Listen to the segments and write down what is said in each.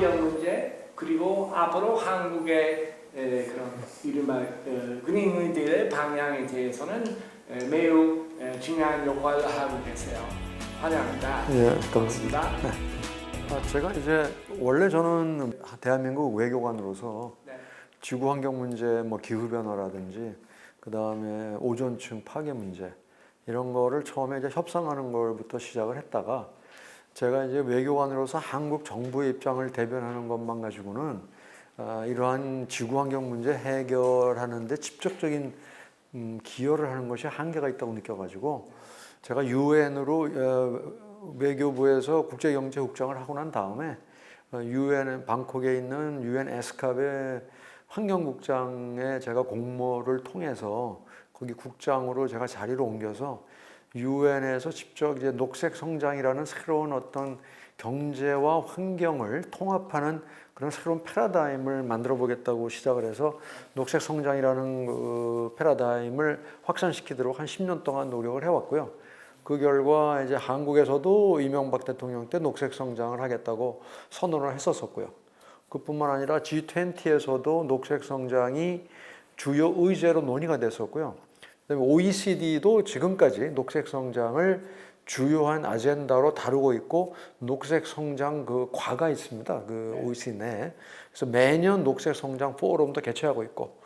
환경 문제 그리고 앞으로 한국의 그런 이른바 은행들의 방향에 대해서는 매우 중요한 역할을 하고 계세요. 환영합니다. 예, 반갑습니다. 제가 이제 원래 저는 대한민국 외교관으로서 네. 지구 환경 문제, 뭐 기후 변화라든지 그 다음에 오존층 파괴 문제 이런 거를 처음에 이제 협상하는 걸부터 시작을 했다가 제가 이제 외교관으로서 한국 정부의 입장을 대변하는 것만 가지고는 이러한 지구 환경 문제 해결하는데 직접적인 기여를 하는 것이 한계가 있다고 느껴가지고 제가 유엔으로 외교부에서 국제경제국장을 하고 난 다음에 유엔 방콕에 있는 유엔 에스캅의 환경국장에 제가 공모를 통해서 거기 국장으로 제가 자리를 옮겨서 유엔에서 직접 이제 녹색 성장이라는 새로운 어떤 경제와 환경을 통합하는 그런 새로운 패러다임을 만들어 보겠다고 시작을 해서 녹색 성장이라는 그 패러다임을 확산시키도록 한 10년 동안 노력을 해왔고요. 그 결과 이제 한국에서도 이명박 대통령 때 녹색 성장을 하겠다고 선언을 했었었고요. 그뿐만 아니라 G20에서도 녹색 성장이 주요 의제로 논의가 됐었고요. 그다음에 OECD도 지금까지 녹색 성장을 주요한 아젠다로 다루고 있고 녹색 성장 그 과가 있습니다. 그 OECD 내에. 그래서 매년 녹색 성장 포럼도 개최하고 있고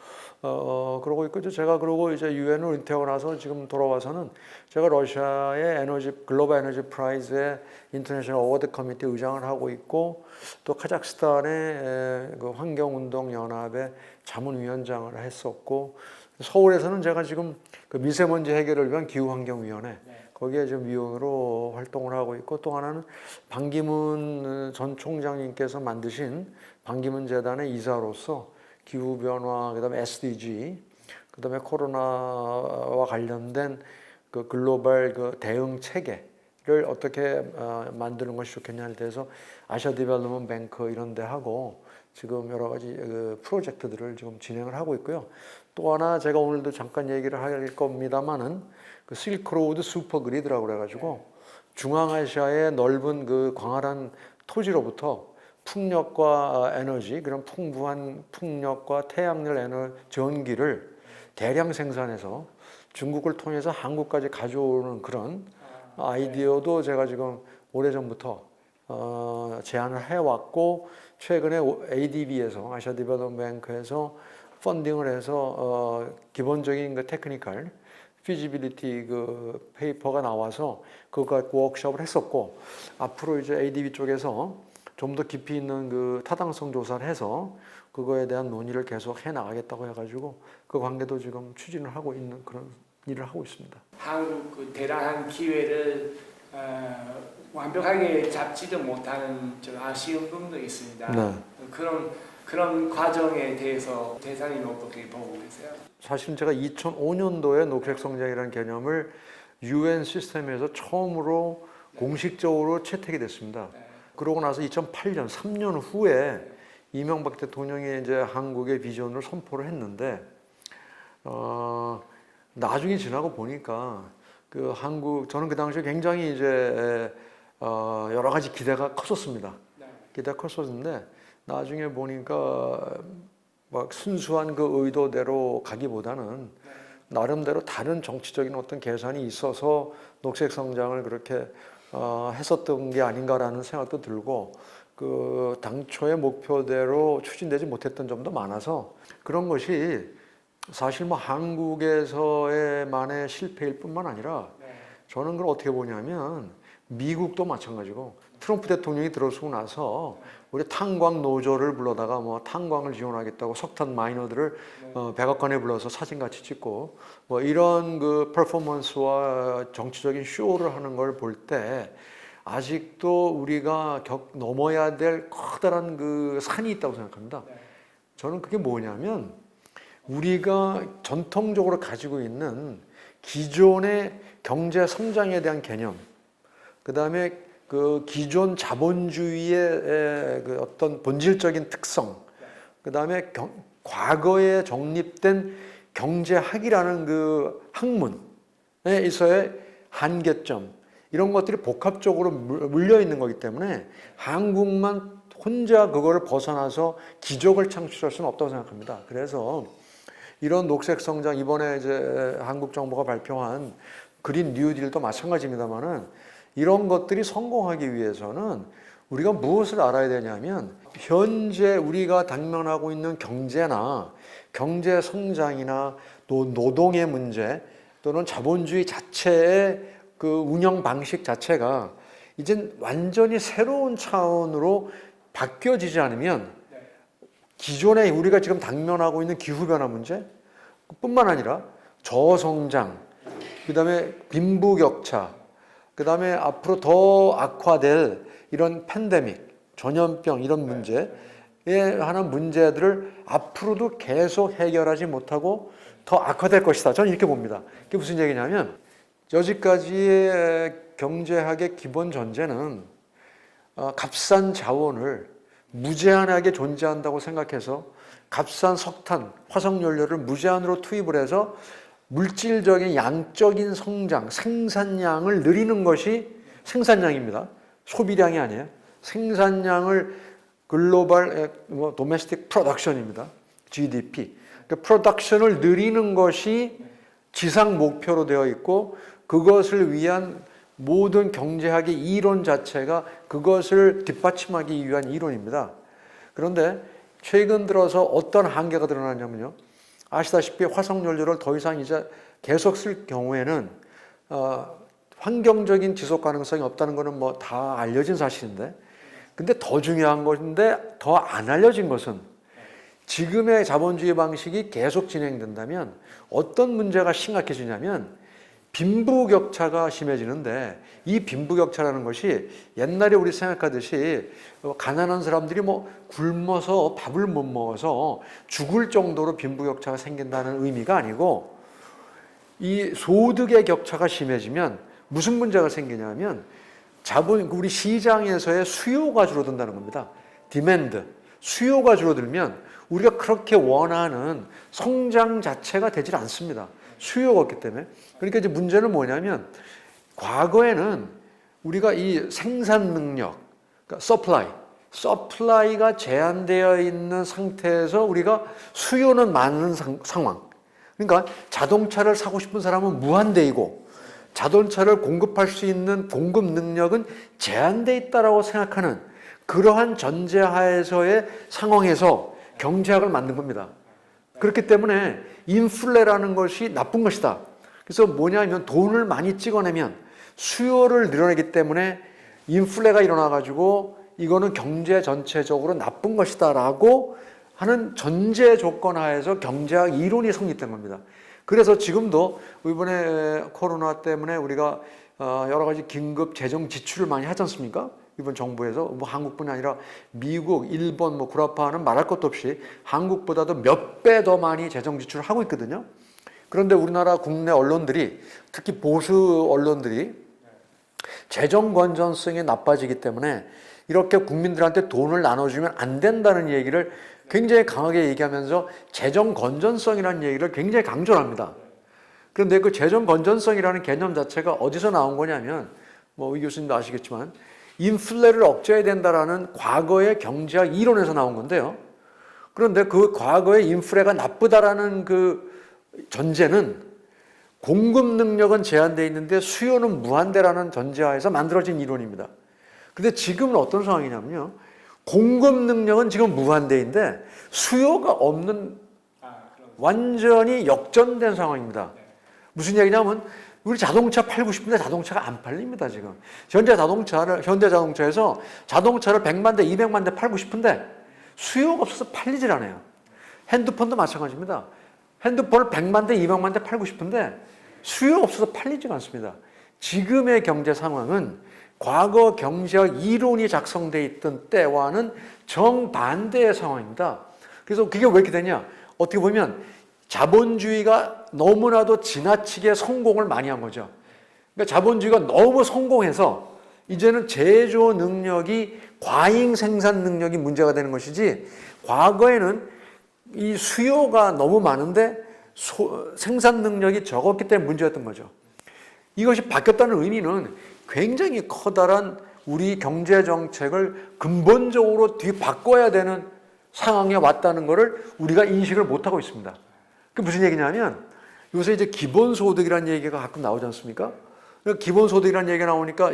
그러고 있고 제가 그러고 이제 유엔을 은퇴하고 나서 지금 돌아와서는 제가 러시아의 에너지 글로벌 에너지 프라이즈의 인터내셔널 어워드 커미티 의장을 하고 있고 또 카자흐스탄의 그 환경운동 연합의 자문위원장을 했었고 서울에서는 제가 지금 그 미세먼지 해결을 위한 기후환경위원회 거기에 지금 위원으로 활동을 하고 있고 또 하나는 반기문 전 총장님께서 만드신 반기문 재단의 이사로서 기후변화, 그 다음에 SDG, 그 다음에 코로나와 관련된 그 글로벌 그 대응 체계를 어떻게 만드는 것이 좋겠냐에 대해서 아시아 디벨롭먼트 뱅크 이런 데 하고 지금 여러 가지 그 프로젝트들을 지금 진행을 하고 있고요. 또 하나 제가 오늘도 잠깐 얘기를 할 겁니다만은 그 실크로우드 슈퍼그리드라고 그래가지고 중앙아시아의 넓은 그 광활한 토지로부터 풍력과 에너지, 그런 풍부한 풍력과 태양열 에너지 전기를 대량 생산해서 중국을 통해서 한국까지 가져오는 그런 아이디어도 제가 지금 오래전부터 제안을 해왔고 최근에 ADB에서 아시아 디벨롭먼트 뱅크에서 펀딩을 해서 기본적인 그 테크니컬 피지빌리티 그 페이퍼가 나와서 그거 갖고 워크숍을 했었고 앞으로 이제 ADB 쪽에서 좀 더 깊이 있는 그 타당성 조사를 해서 그거에 대한 논의를 계속 해 나가겠다고 해가지고 그 관계도 지금 추진을 하고 있는 그런 일을 하고 있습니다. 한국 그 대단한 기회를 완벽하게 잡지도 못하는 좀 아쉬운 부분도 있습니다. 네. 그런 과정에 대해서 대사님 어떻게 보고 계세요? 사실은 제가 2005년도에 녹색 성장이라는 개념을 UN 시스템에서 처음으로 공식적으로 채택이 됐습니다. 그러고 나서 2008년, 3년 후에 이명박 대통령이 이제 한국의 비전을 선포를 했는데, 나중에 지나고 보니까 그 한국, 저는 그 당시에 굉장히 이제, 여러 가지 기대가 컸었습니다. 기대가 컸었는데, 나중에 보니까 막 순수한 그 의도대로 가기보다는 나름대로 다른 정치적인 어떤 계산이 있어서 녹색 성장을 그렇게 했었던 게 아닌가라는 생각도 들고 그 당초의 목표대로 추진되지 못했던 점도 많아서 그런 것이 사실 뭐 한국에서의만의 실패일 뿐만 아니라 저는 그걸 어떻게 보냐면 미국도 마찬가지고 트럼프 대통령이 들어서고 나서 우리 탄광 노조를 불러다가 뭐 탄광을 지원하겠다고 석탄 마이너들을 백악관에 불러서 사진 같이 찍고 뭐 이런 그 퍼포먼스와 정치적인 쇼를 하는 걸 볼 때 아직도 우리가 넘어야 될 커다란 그 산이 있다고 생각합니다. 저는 그게 뭐냐면 우리가 전통적으로 가지고 있는 기존의 경제 성장에 대한 개념, 그 다음에 그 기존 자본주의의 그 어떤 본질적인 특성, 그 다음에 과거에 정립된 경제학이라는 그 학문에 있어의 한계점, 이런 것들이 복합적으로 물려 있는 거기 때문에 한국만 혼자 그거를 벗어나서 기적을 창출할 수는 없다고 생각합니다. 그래서 이런 녹색 성장, 이번에 이제 한국 정부가 발표한 그린 뉴딜도 마찬가지입니다만은 이런 것들이 성공하기 위해서는 우리가 무엇을 알아야 되냐면 현재 우리가 당면하고 있는 경제나 경제 성장이나 또 노동의 문제 또는 자본주의 자체의 그 운영 방식 자체가 이젠 완전히 새로운 차원으로 바뀌어지지 않으면 기존에 우리가 지금 당면하고 있는 기후변화 문제 뿐만 아니라 저성장, 그 다음에 빈부격차, 그 다음에 앞으로 더 악화될 이런 팬데믹, 전염병 이런 문제에 하는 문제들을 앞으로도 계속 해결하지 못하고 더 악화될 것이다. 저는 이렇게 봅니다. 그게 무슨 얘기냐면 여지까지의 경제학의 기본 전제는 값싼 자원을 무제한하게 존재한다고 생각해서 값싼 석탄, 화석연료를 무제한으로 투입을 해서 물질적인 양적인 성장, 생산량을 늘리는 것이 생산량입니다. 소비량이 아니에요. 생산량을 글로벌 도메스틱 프로덕션입니다. GDP. 그 프로덕션을 늘리는 것이 지상 목표로 되어 있고 그것을 위한 모든 경제학의 이론 자체가 그것을 뒷받침하기 위한 이론입니다. 그런데 최근 들어서 어떤 한계가 드러나냐면요. 아시다시피 화석연료를 더 이상 이제 계속 쓸 경우에는 환경적인 지속 가능성이 없다는 것은 뭐 다 알려진 사실인데, 근데 더 중요한 것인데 더 안 알려진 것은 지금의 자본주의 방식이 계속 진행된다면 어떤 문제가 심각해지냐면 빈부격차가 심해지는데, 이 빈부격차라는 것이 옛날에 우리 생각하듯이 가난한 사람들이 뭐 굶어서 밥을 못 먹어서 죽을 정도로 빈부격차가 생긴다는 의미가 아니고, 이 소득의 격차가 심해지면 무슨 문제가 생기냐면 우리 시장에서의 수요가 줄어든다는 겁니다. 디맨드, 수요가 줄어들면 우리가 그렇게 원하는 성장 자체가 되질 않습니다. 수요가 없기 때문에. 그러니까 이제 문제는 뭐냐면 과거에는 우리가 이 생산 능력, 그러니까 서플라이가 제한되어 있는 상태에서 우리가 수요는 많은 상황. 그러니까 자동차를 사고 싶은 사람은 무한대이고 자동차를 공급할 수 있는 공급 능력은 제한되어 있다고 생각하는 그러한 전제하에서의 상황에서 경제학을 만든 겁니다. 그렇기 때문에 인플레라는 것이 나쁜 것이다. 그래서 뭐냐면 돈을 많이 찍어내면 수요를 늘어내기 때문에 인플레가 일어나가지고 이거는 경제 전체적으로 나쁜 것이다 라고 하는 전제 조건 하에서 경제학 이론이 성립된 겁니다. 그래서 지금도 이번에 코로나 때문에 우리가 여러 가지 긴급 재정 지출을 많이 하지 않습니까? 이번 정부에서 뭐 한국뿐이 아니라 미국, 일본, 뭐 구라파는 말할 것도 없이 한국보다도 몇 배 더 많이 재정 지출을 하고 있거든요. 그런데 우리나라 국내 언론들이, 특히 보수 언론들이 재정 건전성이 나빠지기 때문에 이렇게 국민들한테 돈을 나눠주면 안 된다는 얘기를 굉장히 강하게 얘기하면서 재정 건전성이라는 얘기를 굉장히 강조를 합니다. 그런데 그 재정 건전성이라는 개념 자체가 어디서 나온 거냐면, 뭐 이 교수님도 아시겠지만 인플레를 억제해야 된다라는 과거의 경제학 이론에서 나온 건데요. 그런데 그 과거의 인플레가 나쁘다라는 그 전제는 공급 능력은 제한되어 있는데 수요는 무한대라는 전제하에서 만들어진 이론입니다. 근데 지금은 어떤 상황이냐면요. 공급 능력은 지금 무한대인데 수요가 없는 완전히 역전된 상황입니다. 무슨 얘기냐면 우리 자동차 팔고 싶은데 자동차가 안 팔립니다, 지금. 현대자동차에서 자동차를 100만 대, 200만 대 팔고 싶은데 수요가 없어서 팔리질 않아요. 핸드폰도 마찬가지입니다. 핸드폰을 100만 대, 200만 대 팔고 싶은데 수요가 없어서 팔리지가 않습니다. 지금의 경제 상황은 과거 경제학 이론이 작성되어 있던 때와는 정반대의 상황입니다. 그래서 그게 왜 이렇게 되냐? 어떻게 보면 자본주의가 너무나도 지나치게 성공을 많이 한 거죠. 그러니까 자본주의가 너무 성공해서 이제는 제조 능력이 과잉 생산 능력이 문제가 되는 것이지, 과거에는 이 수요가 너무 많은데 생산 능력이 적었기 때문에 문제였던 거죠. 이것이 바뀌었다는 의미는 굉장히 커다란 우리 경제 정책을 근본적으로 뒤바꿔야 되는 상황에 왔다는 것을 우리가 인식을 못하고 있습니다. 그게 무슨 얘기냐면 요새 이제 기본소득이라는 얘기가 가끔 나오지 않습니까? 기본소득이라는 얘기가 나오니까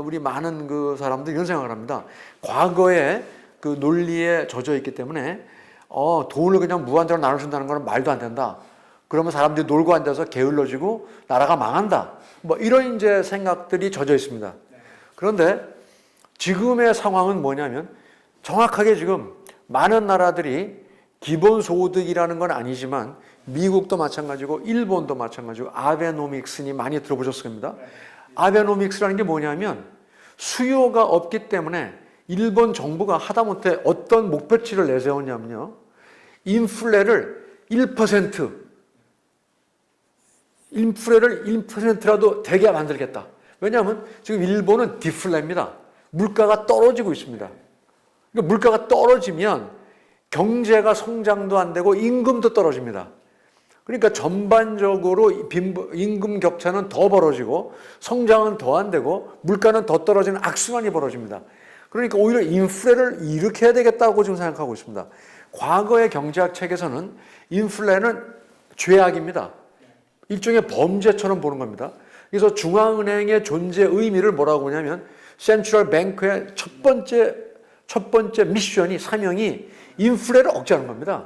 우리 많은 그 사람들이 이런 생각을 합니다. 과거에 그 논리에 젖어 있기 때문에 돈을 그냥 무한대로 나눠준다는 건 말도 안 된다. 그러면 사람들이 놀고 앉아서 게을러지고 나라가 망한다. 뭐 이런 이제 생각들이 젖어 있습니다. 그런데 지금의 상황은 뭐냐면 정확하게 지금 많은 나라들이 기본소득이라는 건 아니지만 미국도 마찬가지고 일본도 마찬가지고 아베노믹스니 많이 들어보셨을 겁니다. 아베노믹스라는 게 뭐냐면 수요가 없기 때문에 일본 정부가 하다못해 어떤 목표치를 내세웠냐면요. 인플레를 1%라도 되게 만들겠다. 왜냐하면 지금 일본은 디플레입니다. 물가가 떨어지고 있습니다. 그러니까 물가가 떨어지면 경제가 성장도 안 되고 임금도 떨어집니다. 그러니까 전반적으로 임금 격차는 더 벌어지고 성장은 더 안 되고 물가는 더 떨어지는 악순환이 벌어집니다. 그러니까 오히려 인플레를 일으켜야 되겠다고 지금 생각하고 있습니다. 과거의 경제학 책에서는 인플레는 죄악입니다. 일종의 범죄처럼 보는 겁니다. 그래서 중앙은행의 존재 의미를 뭐라고 보냐면 센트럴 뱅크의 첫 번째 미션이 사명이 인플레를 억제하는 겁니다.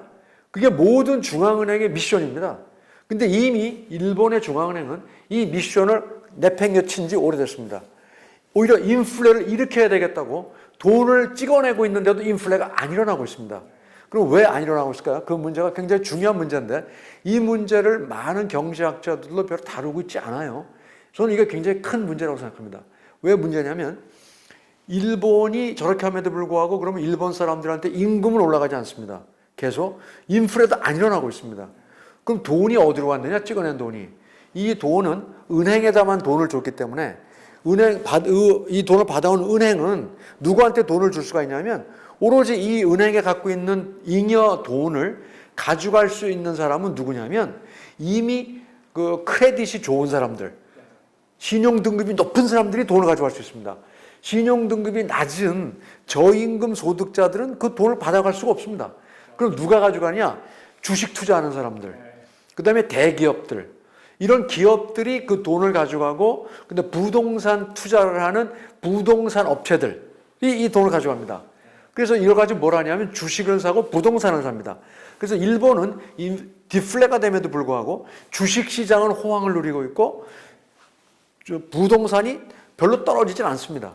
그게 모든 중앙은행의 미션입니다. 근데 이미 일본의 중앙은행은 이 미션을 내팽개친 지 오래됐습니다. 오히려 인플레를 일으켜야 되겠다고 돈을 찍어내고 있는데도 인플레가 안 일어나고 있습니다. 그럼 왜 안 일어나고 있을까요? 그 문제가 굉장히 중요한 문제인데 이 문제를 많은 경제학자들도 별로 다루고 있지 않아요. 저는 이게 굉장히 큰 문제라고 생각합니다. 왜 문제냐면 일본이 저렇게 함에도 불구하고 그러면 일본 사람들한테 임금은 올라가지 않습니다. 계속 인플레도 안 일어나고 있습니다. 그럼 돈이 어디로 왔느냐? 찍어낸 돈이. 이 돈은 은행에다만 돈을 줬기 때문에 이 돈을 받아온 은행은 누구한테 돈을 줄 수가 있냐면 오로지 이 은행에 갖고 있는 잉여 돈을 가져갈 수 있는 사람은 누구냐면 이미 그 크레딧이 좋은 사람들, 신용등급이 높은 사람들이 돈을 가져갈 수 있습니다. 신용등급이 낮은 저임금 소득자들은 그 돈을 받아갈 수가 없습니다. 그럼 누가 가져가냐? 주식 투자하는 사람들, 그 다음에 대기업들, 이런 기업들이 그 돈을 가져가고 근데 부동산 투자를 하는 부동산 업체들이 이 돈을 가져갑니다. 그래서 이걸 가지고 뭘 하냐면 주식을 사고 부동산을 삽니다. 그래서 일본은 디플레가 됨에도 불구하고 주식시장은 호황을 누리고 있고 부동산이 별로 떨어지진 않습니다.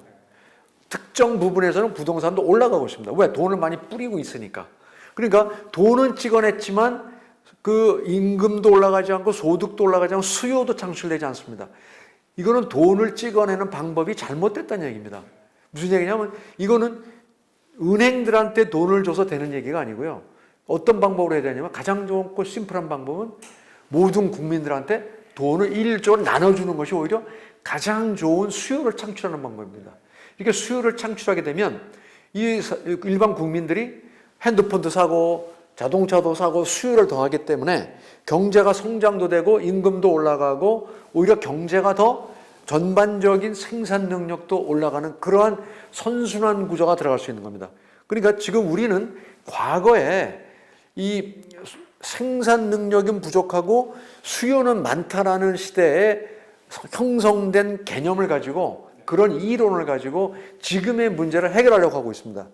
특정 부분에서는 부동산도 올라가고 있습니다. 왜? 돈을 많이 뿌리고 있으니까. 그러니까 돈은 찍어냈지만 그 임금도 올라가지 않고 소득도 올라가지 않고 수요도 창출되지 않습니다. 이거는 돈을 찍어내는 방법이 잘못됐다는 얘기입니다. 무슨 얘기냐면 이거는 은행들한테 돈을 줘서 되는 얘기가 아니고요. 어떤 방법으로 해야 되냐면 가장 좋고 심플한 방법은 모든 국민들한테 돈을 일조로 나눠주는 것이 오히려 가장 좋은 수요를 창출하는 방법입니다. 이렇게 수요를 창출하게 되면 이 일반 국민들이 핸드폰도 사고 자동차도 사고 수요를 더하기 때문에 경제가 성장도 되고 임금도 올라가고 오히려 경제가 더 전반적인 생산 능력도 올라가는 그러한 선순환 구조가 들어갈 수 있는 겁니다. 그러니까 지금 우리는 과거에 이 생산 능력은 부족하고 수요는 많다라는 시대에 형성된 개념을 가지고 그런 이론을 가지고 지금의 문제를 해결하려고 하고 있습니다.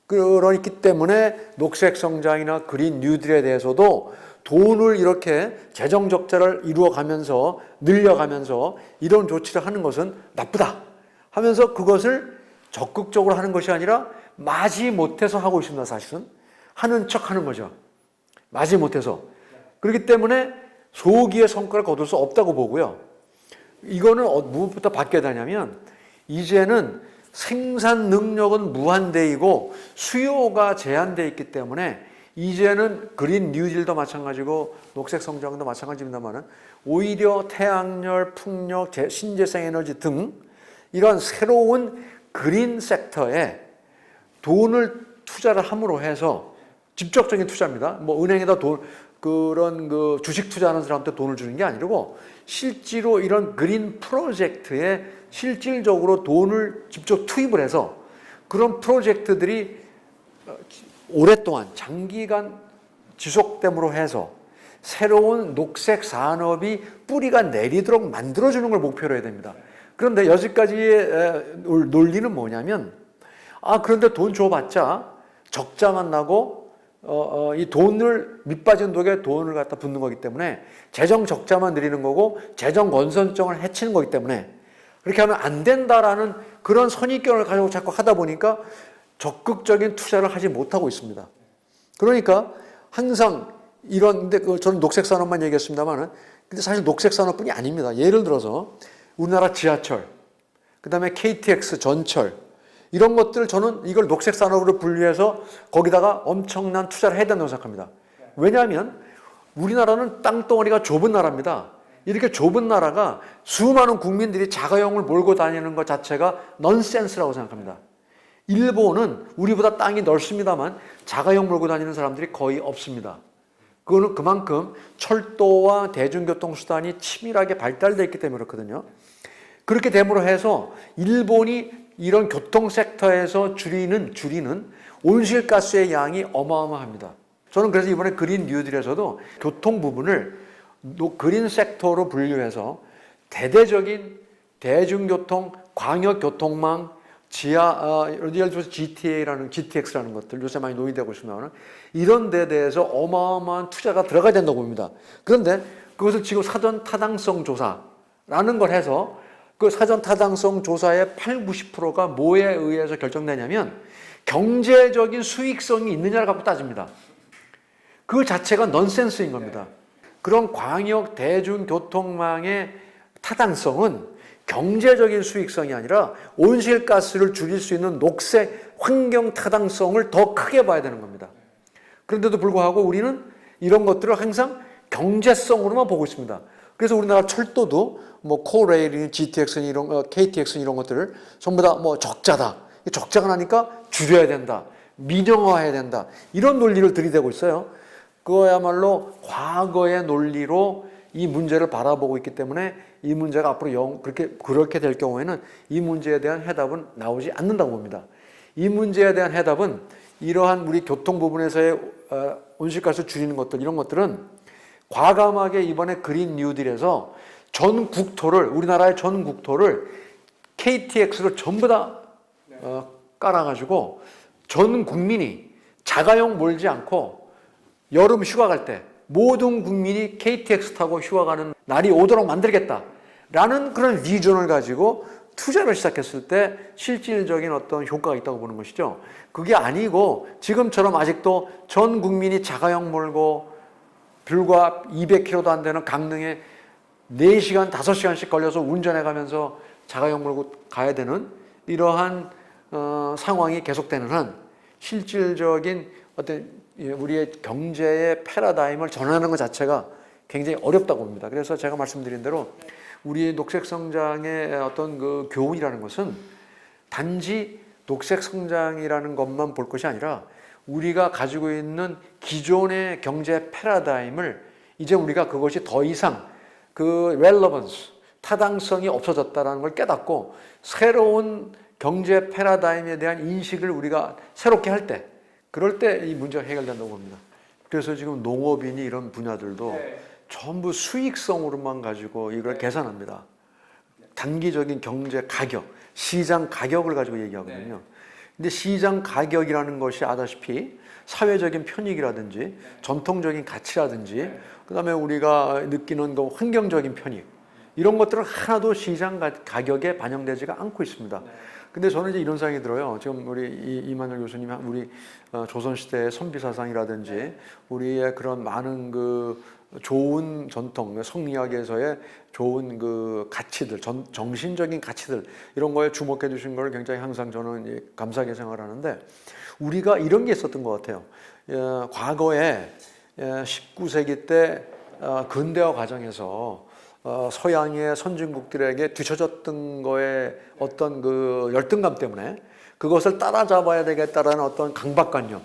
그렇기 때문에 녹색 성장이나 그린 뉴딜에 대해서도 돈을 이렇게 재정 적자를 이루어가면서 늘려가면서 이런 조치를 하는 것은 나쁘다 하면서 그것을 적극적으로 하는 것이 아니라 마지 못해서 하고 있습니다. 사실은 하는 척 하는 거죠. 마지 못해서. 그렇기 때문에 소기의 성과를 거둘 수 없다고 보고요. 이거는 무엇부터 바뀌어야 되냐면 이제는 생산 능력은 무한대이고 수요가 제한되어 있기 때문에 이제는 그린 뉴딜도 마찬가지고 녹색 성장도 마찬가지입니다만 오히려 태양열, 풍력, 신재생 에너지 등 이런 새로운 그린 섹터에 돈을 투자를 함으로 해서 직접적인 투자입니다. 뭐 은행에다 그런 주식 투자하는 사람한테 돈을 주는 게 아니고 실제로 이런 그린 프로젝트에 실질적으로 돈을 직접 투입을 해서 그런 프로젝트들이 오랫동안 장기간 지속됨으로 해서 새로운 녹색 산업이 뿌리가 내리도록 만들어주는 걸 목표로 해야 됩니다. 그런데 여지까지의 논리는 뭐냐면 그런데 돈 줘봤자 적자만 나고 이 돈을 밑빠진 독에 돈을 갖다 붓는 거기 때문에 재정 적자만 늘리는 거고 재정 건전성을 해치는 거기 때문에 그렇게 하면 안 된다라는 그런 선입견을 가지고 자꾸 하다 보니까 적극적인 투자를 하지 못하고 있습니다. 그러니까 항상 근데 저는 녹색 산업만 얘기했습니다만은 근데 사실 녹색 산업뿐이 아닙니다. 예를 들어서 우리나라 지하철, 그 다음에 KTX 전철 이런 것들 저는 이걸 녹색 산업으로 분류해서 거기다가 엄청난 투자를 해야 된다고 생각합니다. 왜냐하면 우리나라는 땅덩어리가 좁은 나라입니다. 이렇게 좁은 나라가 수많은 국민들이 자가용을 몰고 다니는 것 자체가 넌센스라고 생각합니다. 일본은 우리보다 땅이 넓습니다만 자가용 몰고 다니는 사람들이 거의 없습니다. 그거는 그만큼 철도와 대중교통수단이 치밀하게 발달되어 있기 때문에 그렇거든요. 그렇게 됨으로 해서 일본이 이런 교통 섹터에서 줄이는 온실가스의 양이 어마어마합니다. 저는 그래서 이번에 그린 뉴딜에서도 교통 부분을 그린 섹터로 분류해서 대대적인 대중교통, 광역교통망, 예를 들어서 GTX라는 것들 요새 많이 논의되고 있습니다만 이런 데 대해서 어마어마한 투자가 들어가야 된다고 봅니다. 그런데 그것을 지금 사전 타당성 조사라는 걸 해서 그 사전 타당성 조사의 80~90%가 뭐에 의해서 결정되냐면 경제적인 수익성이 있느냐를 갖고 따집니다. 그 자체가 넌센스인 겁니다. 그런 광역 대중교통망의 타당성은 경제적인 수익성이 아니라 온실가스를 줄일 수 있는 녹색 환경 타당성을 더 크게 봐야 되는 겁니다. 그런데도 불구하고 우리는 이런 것들을 항상 경제성으로만 보고 있습니다. 그래서 우리나라 철도도 코레일이니 GTX니 KTX니 이런 것들을 전부 다 적자다. 적자가 나니까 줄여야 된다. 민영화해야 된다. 이런 논리를 들이대고 있어요. 그거야말로 과거의 논리로 이 문제를 바라보고 있기 때문에 이 문제가 앞으로 그렇게 될 경우에는 이 문제에 대한 해답은 나오지 않는다고 봅니다. 이 문제에 대한 해답은 이러한 우리 교통 부분에서의 온실가스 줄이는 것들 이런 것들은 과감하게 이번에 그린 뉴딜에서 전 국토를 우리나라의 전 국토를 KTX로 전부 다 깔아가지고 전 국민이 자가용 몰지 않고 여름 휴가 갈 때 모든 국민이 KTX 타고 휴가 가는 날이 오도록 만들겠다라는 그런 비전을 가지고 투자를 시작했을 때 실질적인 어떤 효과가 있다고 보는 것이죠. 그게 아니고 지금처럼 아직도 전 국민이 자가용 몰고 불과 200km도 안 되는 강릉에 4시간, 5시간씩 걸려서 운전해 가면서 자가용 몰고 가야 되는 이러한 상황이 계속되는 한 실질적인 어떤 우리의 경제의 패러다임을 전환하는 것 자체가 굉장히 어렵다고 봅니다. 그래서 제가 말씀드린 대로 우리의 녹색 성장의 어떤 그 교훈이라는 것은 단지 녹색 성장이라는 것만 볼 것이 아니라 우리가 가지고 있는 기존의 경제 패러다임을 이제 우리가 그것이 더 이상 그 relevance, 타당성이 없어졌다는 걸 깨닫고 새로운 경제 패러다임에 대한 인식을 우리가 새롭게 할 때 그럴 때 이 문제가 해결된다고 봅니다. 그래서 지금 농업이니 이런 분야들도 전부 수익성으로만 가지고 이걸 계산합니다. 단기적인 경제 가격, 시장 가격을 가지고 얘기하거든요. 근데 시장 가격이라는 것이 아다시피 사회적인 편익이라든지 전통적인 가치라든지 그다음에 우리가 느끼는 그 환경적인 편익 이런 것들은 하나도 시장 가격에 반영되지가 않고 있습니다. 근데 저는 이제 이런 생각이 들어요. 지금 우리 이만열 교수님, 우리 조선시대의 선비사상이라든지 우리의 그런 많은 그 좋은 전통, 성리학에서의 좋은 그 가치들, 정신적인 가치들 이런 거에 주목해 주신 걸 굉장히 항상 저는 감사하게 생각하는데 우리가 이런 게 있었던 것 같아요. 과거에 19세기 때 근대화 과정에서 서양의 선진국들에게 뒤처졌던 거에 어떤 그 열등감 때문에 그것을 따라잡아야 되겠다라는 어떤 강박관념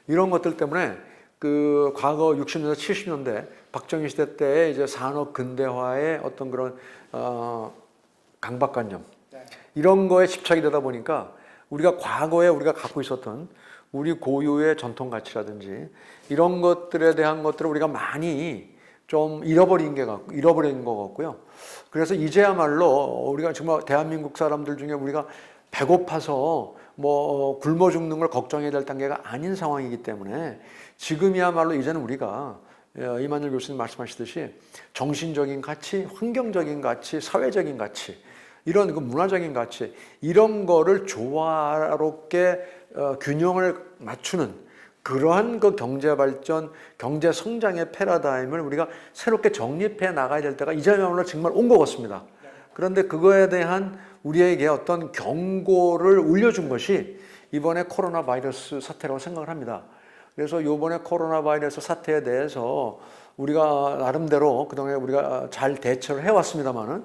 이런 것들 때문에 그 과거 60년대 70년대 박정희 시대 때 이제 산업 근대화의 어떤 그런 강박관념 이런 거에 집착이 되다 보니까 우리가 과거에 우리가 갖고 있었던 우리 고유의 전통 가치라든지 이런 것들에 대한 것들을 우리가 많이 좀 잃어버린 것 같고요. 그래서 이제야말로 우리가 정말 대한민국 사람들 중에 우리가 배고파서 뭐 굶어 죽는 걸 걱정해야 될 단계가 아닌 상황이기 때문에 지금이야말로 이제는 우리가 이만열 교수님 말씀하시듯이 정신적인 가치, 환경적인 가치, 사회적인 가치, 이런 그 문화적인 가치, 이런 거를 조화롭게 균형을 맞추는 그러한 그 경제 발전, 경제 성장의 패러다임을 우리가 새롭게 정립해 나가야 될 때가 이제야말로 정말 온 것 같습니다. 그런데 그거에 대한 우리에게 어떤 경고를 울려준 것이 이번에 코로나 바이러스 사태라고 생각을 합니다. 그래서 이번에 코로나 바이러스 사태에 대해서 우리가 나름대로 그동안에 우리가 잘 대처를 해왔습니다만은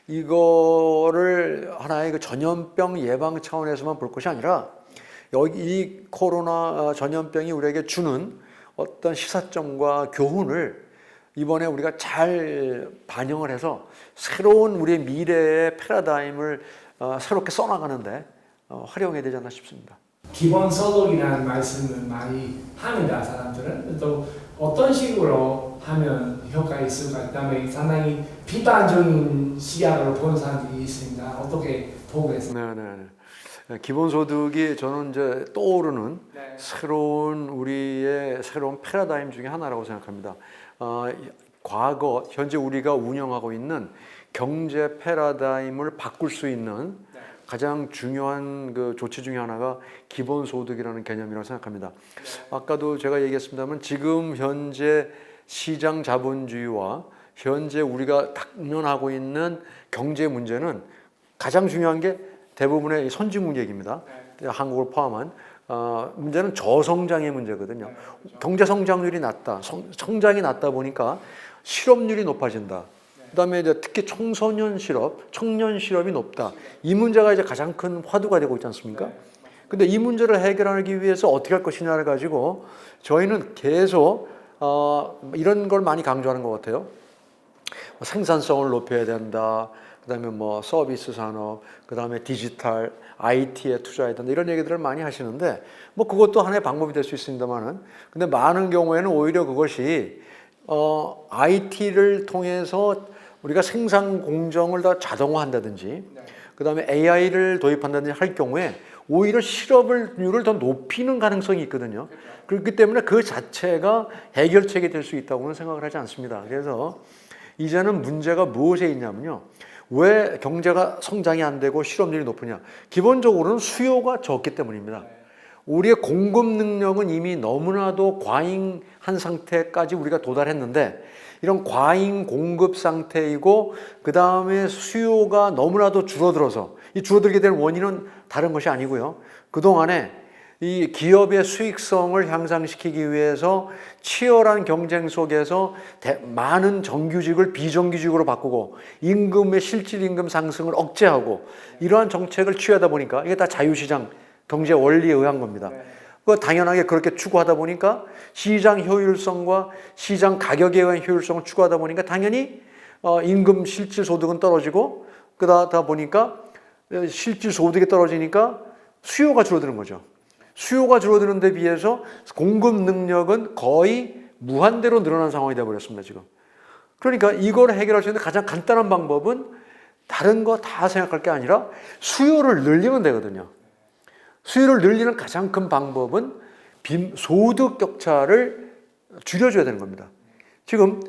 이거를 하나의 그 전염병 예방 차원에서만 볼 것이 아니라 여기 이 코로나 전염병이 우리에게 주는 어떤 시사점과 교훈을 이번에 우리가 잘 반영을 해서 새로운 우리의 미래의 패러다임을 새롭게 써나가는데 활용해야 되지 않나 싶습니다. 기본소득이라는 말씀을 많이 합니다. 사람들은 또 어떤 식으로 하면 효과가 있을까? 그다음에 상당히 비판적인 시각으로 보는 사람들이 있습니다. 어떻게 보고 계세요? 네. 기본소득이 저는 이제 떠오르는 네. 새로운 우리의 새로운 패러다임 중에 하나라고 생각합니다. 과거 현재 우리가 운영하고 있는 경제 패러다임을 바꿀 수 있는 네. 가장 중요한 그 조치 중에 하나가 기본소득이라는 개념이라고 생각합니다. 아까도 제가 얘기했습니다만 지금 현재 시장 자본주의와 현재 우리가 당면하고 있는 경제 문제는 가장 중요한 게 대부분의 선진국 얘기입니다. 한국을 포함한 문제는 저성장의 문제거든요. 경제 성장률이 낮다, 성장이 낮다 보니까 실업률이 높아진다. 그다음에 이제 특히 청소년 실업, 청년 실업이 높다. 이 문제가 이제 가장 큰 화두가 되고 있지 않습니까? 근데 이 문제를 해결하기 위해서 어떻게 할 것이냐를 가지고 저희는 계속 이런 걸 많이 강조하는 것 같아요. 생산성을 높여야 된다. 그다음에 뭐 서비스 산업, 그다음에 디지털, IT에 투자해야 된다. 이런 얘기들을 많이 하시는데 뭐 그것도 하나의 방법이 될 수 있습니다만은 근데 많은 경우에는 오히려 그것이 IT를 통해서 우리가 생산 공정을 더 자동화한다든지 그다음에 AI를 도입한다든지 할 경우에 오히려 실업률을 더 높이는 가능성이 있거든요. 그렇기 때문에 그 자체가 해결책이 될 수 있다고는 생각을 하지 않습니다. 그래서 이제는 문제가 무엇에 있냐면요. 왜 경제가 성장이 안 되고 실업률이 높으냐? 기본적으로는 수요가 적기 때문입니다. 우리의 공급 능력은 이미 너무나도 과잉한 상태까지 우리가 도달했는데 이런 과잉 공급 상태이고 그 다음에 수요가 너무나도 줄어들어서 이 줄어들게 된 원인은 다른 것이 아니고요. 그동안에 이 기업의 수익성을 향상시키기 위해서 치열한 경쟁 속에서 많은 정규직을 비정규직으로 바꾸고 임금의 실질 임금 상승을 억제하고 이러한 정책을 취하다 보니까 이게 다 자유시장 경제 원리에 의한 겁니다. 그 당연하게 그렇게 추구하다 보니까 시장 효율성과 시장 가격에 의한 효율성을 추구하다 보니까 당연히 임금 실질 소득은 떨어지고 그러다 보니까 실질 소득이 떨어지니까 수요가 줄어드는 거죠. 수요가 줄어드는 데 비해서 공급 능력은 거의 무한대로 늘어난 상황이 되어버렸습니다, 지금. 그러니까 이걸 해결할 수 있는 가장 간단한 방법은 다른 거 다 생각할 게 아니라 수요를 늘리면 되거든요. 수요를 늘리는 가장 큰 방법은 소득 격차를 줄여줘야 되는 겁니다. 지금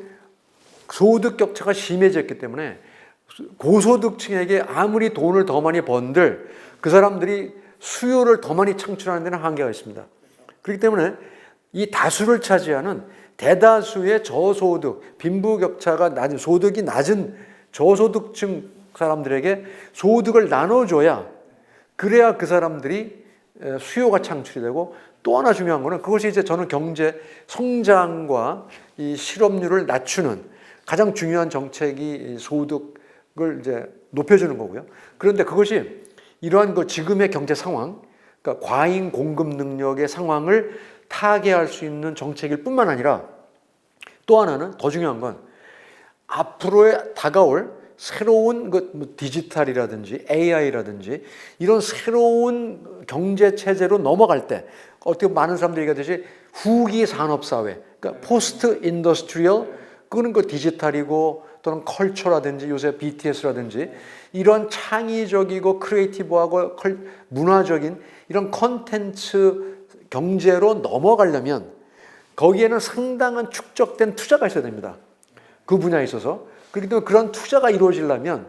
소득 격차가 심해졌기 때문에 고소득층에게 아무리 돈을 더 많이 번들 그 사람들이 수요를 더 많이 창출하는 데는 한계가 있습니다. 그렇기 때문에 이 다수를 차지하는 대다수의 저소득, 빈부격차가 낮은 소득이 낮은 저소득층 사람들에게 소득을 나눠줘야 그래야 그 사람들이 수요가 창출이 되고 또 하나 중요한 거는 그것이 이제 저는 경제 성장과 이 실업률을 낮추는 가장 중요한 정책이 소득을 이제 높여주는 거고요. 그런데 그것이 이러한 그 지금의 경제 상황, 그러니까 과잉 공급 능력의 상황을 타개할 수 있는 정책일 뿐만 아니라 또 하나는 더 중요한 건 앞으로의 다가올 새로운 뭐 디지털이라든지 AI라든지 이런 새로운 경제 체제로 넘어갈 때 어떻게 많은 사람들이 얘기하듯이 후기 산업 사회, 그러니까 포스트 인더스트리얼, 그거는 그 디지털이고 또는 컬처라든지 요새 BTS라든지 이런 창의적이고 크리에이티브하고 문화적인 이런 컨텐츠 경제로 넘어가려면 거기에는 상당한 축적된 투자가 있어야 됩니다. 그 분야에 있어서. 그렇기 때문에 그런 투자가 이루어지려면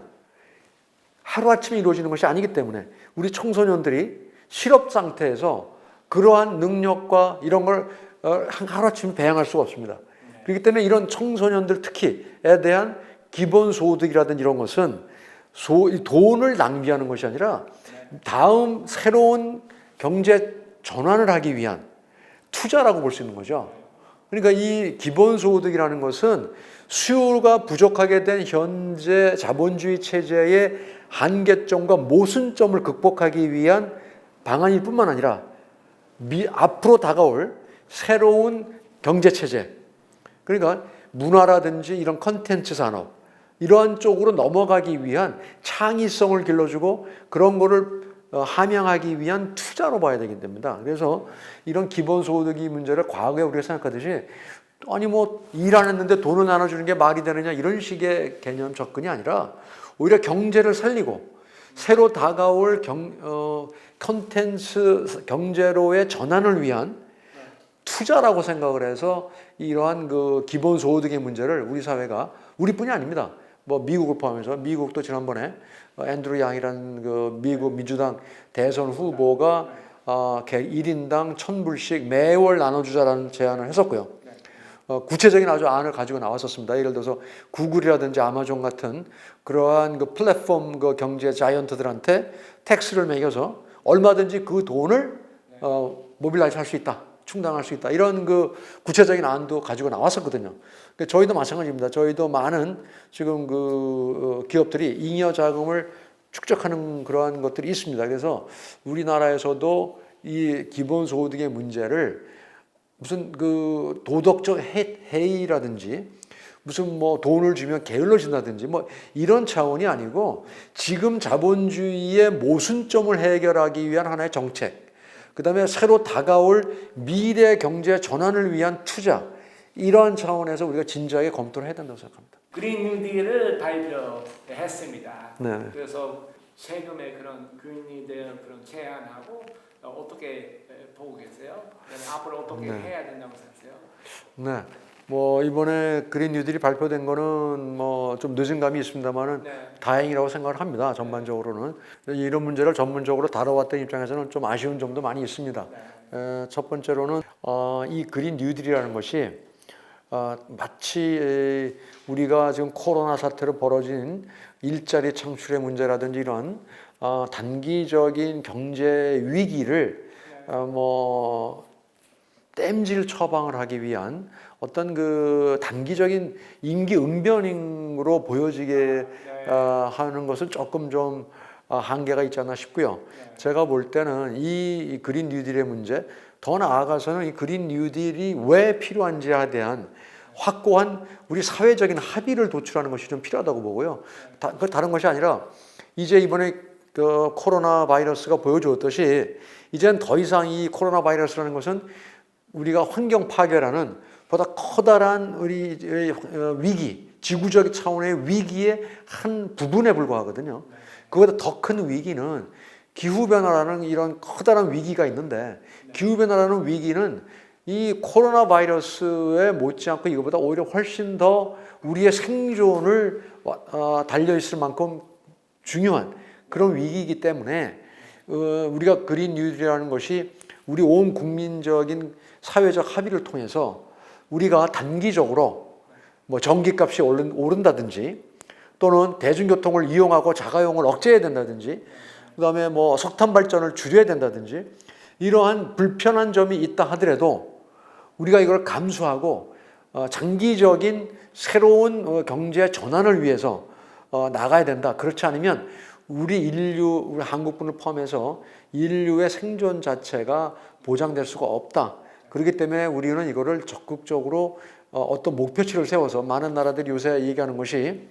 하루아침에 이루어지는 것이 아니기 때문에 우리 청소년들이 실업 상태에서 그러한 능력과 이런 걸 하루아침에 배양할 수가 없습니다. 그렇기 때문에 이런 청소년들 특히에 대한 기본소득이라든지 이런 것은 돈을 낭비하는 것이 아니라 다음 새로운 경제 전환을 하기 위한 투자라고 볼 수 있는 거죠. 그러니까 이 기본소득이라는 것은 수요가 부족하게 된 현재 자본주의 체제의 한계점과 모순점을 극복하기 위한 방안일 뿐만 아니라 앞으로 다가올 새로운 경제체제, 그러니까 문화라든지 이런 컨텐츠 산업, 이러한 쪽으로 넘어가기 위한 창의성을 길러주고 그런 거를 함양하기 위한 투자로 봐야 되기 때문입니다. 그래서 이런 기본소득이 문제를 과거에 우리가 생각하듯이 아니 뭐 일 안 했는데 돈을 나눠주는 게 말이 되느냐 이런 식의 개념 접근이 아니라 오히려 경제를 살리고 새로 다가올 컨텐츠 경제로의 전환을 위한 투자라고 생각을 해서 이러한 그 기본소득의 문제를 우리 사회가 우리뿐이 아닙니다. 뭐 미국을 포함해서 미국도 지난번에 앤드루 양이라는 그 미국 민주당 대선 후보가 1인당 1,000불씩 매월 나눠주자라는 제안을 했었고요. 구체적인 아주 안을 가지고 나왔었습니다. 예를 들어서 구글이라든지 아마존 같은 그러한 그 플랫폼 그 경제 자이언트들한테 텍스를 매겨서 얼마든지 그 돈을 모빌라이즈 할 수 있다. 충당할 수 있다. 이런 그 구체적인 안도 가지고 나왔었거든요. 저희도 마찬가지입니다. 저희도 많은 지금 그 기업들이 잉여 자금을 축적하는 그러한 것들이 있습니다. 그래서 우리나라에서도 이 기본소득의 문제를 무슨 그 도덕적 해이라든지 무슨 뭐 돈을 주면 게을러진다든지 뭐 이런 차원이 아니고 지금 자본주의의 모순점을 해결하기 위한 하나의 정책, 그 다음에 새로 다가올 미래 경제 전환을 위한 투자, 이러한 차원에서 우리가 진지하게 검토를 해야 된다고 생각합니다. 그린 뉴딜을 발표했습니다. 네. 그래서 세금의 그런 그린에 대한 그런 제안하고 어떻게 보고 계세요? 앞으로 어떻게 해야 된다고 생각하세요? 네. 뭐 이번에 그린 뉴딜이 발표된 거는 뭐 좀 늦은 감이 있습니다만은 다행이라고 생각을 합니다. 전반적으로는 이런 문제를 전문적으로 다뤄왔던 입장에서는 좀 아쉬운 점도 많이 있습니다. 첫 번째로는 이 그린 뉴딜이라는 것이 마치 우리가 지금 코로나 사태로 벌어진 일자리 창출의 문제라든지 이런 단기적인 경제 위기를 땜질 처방을 하기 위한 어떤 그 단기적인 임기 응변으로 보여지게 하는 것은 조금 좀 한계가 있지 않나 싶고요. 제가 볼 때는 이 그린 뉴딜의 문제, 더 나아가서는 이 그린 뉴딜이 왜 필요한지에 대한 확고한 우리 사회적인 합의를 도출하는 것이 좀 필요하다고 보고요. 다른 것이 아니라 이제 이번에 그 코로나 바이러스가 보여주었듯이 이제는 더 이상 이 코로나 바이러스라는 것은 우리가 환경 파괴라는 보다 커다란 우리 위기, 지구적 차원의 위기의 한 부분에 불과하거든요. 그보다 더 큰 위기는 기후변화라는 이런 커다란 위기가 있는데, 기후변화라는 위기는 이 코로나 바이러스에 못지않고 이거보다 오히려 훨씬 더 우리의 생존을 달려있을 만큼 중요한 그런 위기이기 때문에 우리가 그린 뉴딜이라는 것이 우리 온 국민적인 사회적 합의를 통해서 우리가 단기적으로 뭐 전기값이 오른다든지 또는 대중교통을 이용하고 자가용을 억제해야 된다든지 그다음에 뭐 석탄 발전을 줄여야 된다든지 이러한 불편한 점이 있다 하더라도 우리가 이걸 감수하고 장기적인 새로운 경제 전환을 위해서 나가야 된다. 그렇지 않으면 우리 한국분을 포함해서 인류의 생존 자체가 보장될 수가 없다. 그렇기 때문에 우리는 이거를 적극적으로 어떤 목표치를 세워서 많은 나라들이 요새 얘기하는 것이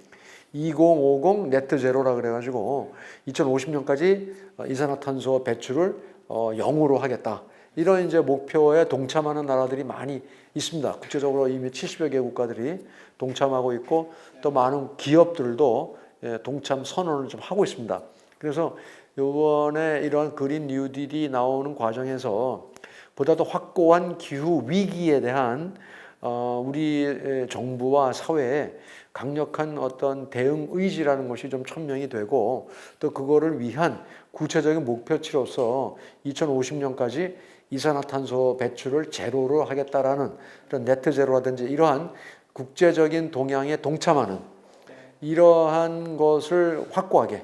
2050 네트 제로라 그래가지고 2050년까지 이산화탄소 배출을 0으로 하겠다. 이런 이제 목표에 동참하는 나라들이 많이 있습니다. 국제적으로 이미 70여 개 국가들이 동참하고 있고 또 많은 기업들도 동참 선언을 좀 하고 있습니다. 그래서 이번에 이러한 그린 뉴딜이 나오는 과정에서 보다 더 확고한 기후 위기에 대한 우리 정부와 사회에 강력한 어떤 대응 의지라는 것이 좀 천명이 되고 또 그거를 위한 구체적인 목표치로서 2050년까지 이산화탄소 배출을 제로로 하겠다라는 그런 네트 제로라든지 이러한 국제적인 동향에 동참하는 이러한 것을 확고하게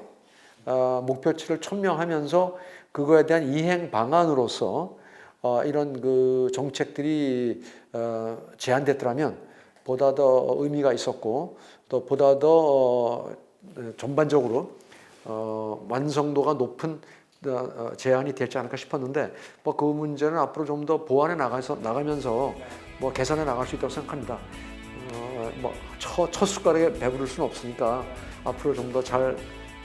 목표치를 천명하면서 그거에 대한 이행 방안으로서 이런 그 정책들이 제안됐더라면 보다 더 의미가 있었고 또 보다 더 전반적으로 완성도가 높은 제안이 되지 않을까 싶었는데 뭐 그 문제는 앞으로 좀 더 보완해 나가면서 뭐 개선해 나갈 수 있다고 생각합니다. 뭐 첫 숟가락에 배부를 수는 없으니까 앞으로 좀 더 잘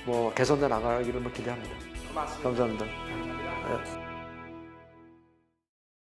뭐 개선돼 나가기를 기대합니다. 고맙습니다. 감사합니다. 감사합니다. 네.